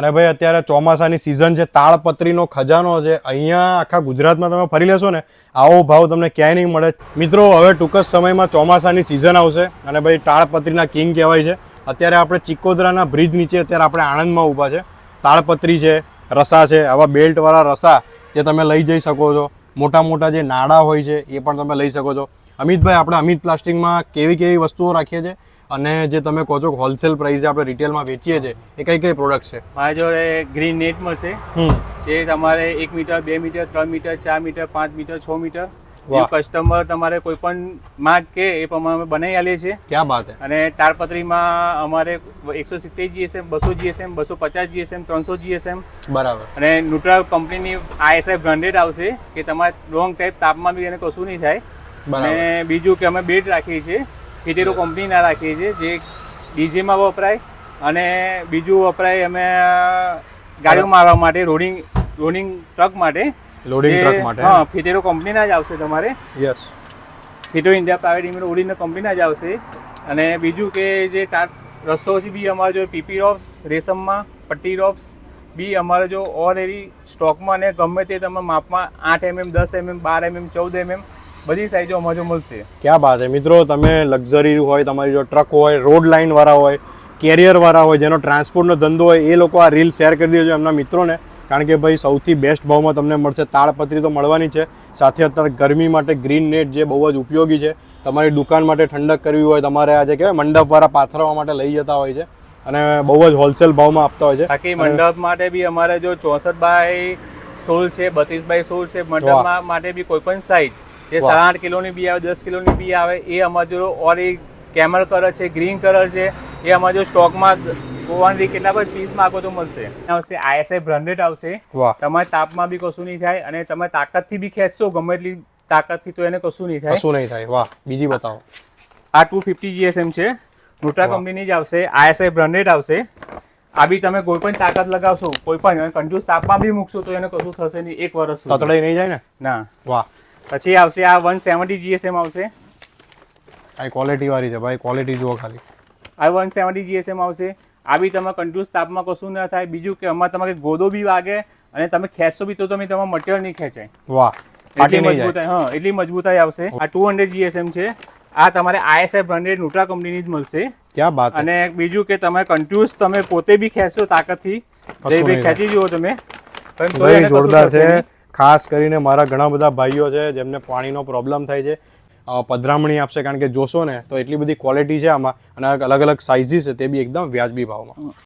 અને ભાઈ અત્યારે ચોમાસાની સિઝન છે, તાળપત્રીનો ખજાનો છે. અહીંયા આખા ગુજરાતમાં તમે ફરી લેશો ને આવો ભાવ તમને ક્યાંય નહીં મળે. મિત્રો હવે ટૂંક જ સમયમાં ચોમાસાની સિઝન આવશે અને ભાઈ તાળપત્રીના કિંગ કહેવાય છે. અત્યારે આપણે ચિકોદરાના બ્રિજ નીચે અત્યારે આપણે આણંદમાં ઊભા છે. તાળપત્રી છે, રસા છે, આવા બેલ્ટવાળા રસા જે તમે લઈ જઈ શકો છો. મોટા મોટા જે નાડા હોય છે એ પણ તમે લઈ શકો છો. અમિતભાઈ, આપણે અમિત પ્લાસ્ટિકમાં કેવી કેવી વસ્તુઓ રાખીએ છીએ અને જે તમે કહો છો હોલસેલ પ્રાઇસે આપણે રિટેલમાં વેચીએ છીએ એ કઈ કઈ પ્રોડક્ટ છે? મારા જોડે ગ્રીન નેટ મળશે, જે તમારે 1 metre, 2 metre, 3 metre, 4 metre, 5 metre, 6 metre customer તમારે કોઈ પણ માગ કે એ પ્રમાણે બનાવી આલીએ છીએ. ક્યાં બાત છે. અને તાળપત્રીમાં અમારે 170 GSM, 200 GSM, 250 GSM, 300 GSM બરાબર. અને ન્યુટ્રા કંપનીની ISI બ્રાન્ડેડ આવશે કે તમારે લોંગ ટાઈપ તાપમાં બી એને કશું નહીં થાય. અને બીજું કે અમે બેટ રાખીએ છીએ, હિટેરો કંપનીના રાખીએ છીએ, જે ડીજેમાં વપરાય અને બીજું વપરાય અમે ગાડીઓ મારવા માટે, રોડિંગ ટ્રક માટે. લોડિંગ ટ્રક માટે? હા, ફિટેરો કંપનીના જ આવશે તમારે. યસ, ફિટેરો ઇન્ડિયા પ્રાઇવેટ લિમિટેડ ઓડિનો કંપનીના જ આવશે. અને બીજું કે જે રસ્તો છે બી અમારે જો પીપી રોપ્સ, રેશમમાં પટ્ટી રોપ્સ બી અમારે જો ઓલરેડી સ્ટોકમાં અને ગમે તે તમે માપમાં 8 mm, 10 mm, 12 mm, 14 mm બધી સાઈઝો અમારે જો મળશે. ક્યાં બાત છે મિત્રો. તમે લક્ઝરી હોય, તમારી જો ટ્રક હોય, રોડ લાઇન વાળા હોય, કેરિયર વાળા હોય, જેનો ટ્રાન્સપોર્ટનો ધંધો હોય, એ લોકો આ રીલ શેર કરી દેજો એમના મિત્રોને, કારણ કે ભાઈ સૌથી બેસ્ટ ભાવમાં તમને મળશે. તાળપત્રી તો મળવાની છે, સાથે અત્યારે ગરમી માટે ગ્રીન નેટ જે બહુ જ ઉપયોગી છે. તમારી દુકાન માટે ઠંડક કરવી હોય, તમારે આજે કહેવાય મંડપવાળા પાથરવા માટે લઈ જતા હોય છે અને બહુ જ હોલસેલ ભાવમાં આપતા હોય છે. બાકી મંડપ માટે બી અમારે જો 64x16 છે, 32x16 છે. મંડપ માટે બી કોઈ પણ સાઈઝ જે 8.5 કિલોની બી આવે, 10 કિલોની બી આવે, એ અમારે જો ઓરી કેમલ કલર છે, ગ્રીન કલર છે, એ અમારે જો સ્ટોકમાં ગોવાની કેટલા પણ પીસ માંગો તો મળશે. આવશે ISI બ્રાન્ડેડ આવશે. તમારે તાપમાં બી કશું નહીં થાય અને તમે તાકાતથી બી ખેંચશો ગમે એટલી તાકાતથી તો એને કશું નહીં થાય. કશું નહીં થાય. વાહ, બીજી બતાવો. આ 250 GSM છે, ન્યુટ્રા કંપનીની જ આવશે, ISI બ્રાન્ડેડ આવશે. આ બી તમે કોઈ પણ તાકાત લગાવશો, કોઈ પણ કન્ડ્યુસ તાપમાં બી મૂકશો તો એને કશું થશે નહીં 1 વર્ષ સુધી. તતડાઈ નહીં જાય ને? ના. વાહ. પછી આવશે આ 170 GSM આવશે. આ ક્વોલિટી વાળી છે ભાઈ, ક્વોલિટી જુઓ ખાલી. આ 170 GSM આવશે. આ બી તમે કન્ડ્યુસ તાપમાં કશું ના થાય. બીજું કે આમાં તમારે ગોદો બી વાગે અને તમે ખેંચશો બી તો તમે તમારું મટીરિયલ નહીં ખેંચાય. વાહ, એટલી મજબૂતાઈ. હા, એટલી મજબૂતાઈ આવશે. આ 200 GSM છે. આ તમારે ISI બ્રાન્ડેડ ન્યુટ્રા કંપનીની જ મળશે. ક્યાં બાત. અને બીજું કે તમે કન્ટિન્યુઅસ તમે પોતે બી ખેંચશો તાકાતથી, ખેંચી જુઓ તમે. જોરદાર છે. ખાસ કરીને મારા ઘણા બધા ભાઈઓ છે જેમને પાણીનો પ્રોબ્લેમ થાય છે, પધરામણી આપશે, કારણ કે જોશો ને તો એટલી બધી ક્વોલિટી છે આમાં અને અલગ અલગ સાઇઝીસ છે, તે બી એકદમ વ્યાજબી ભાવમાં.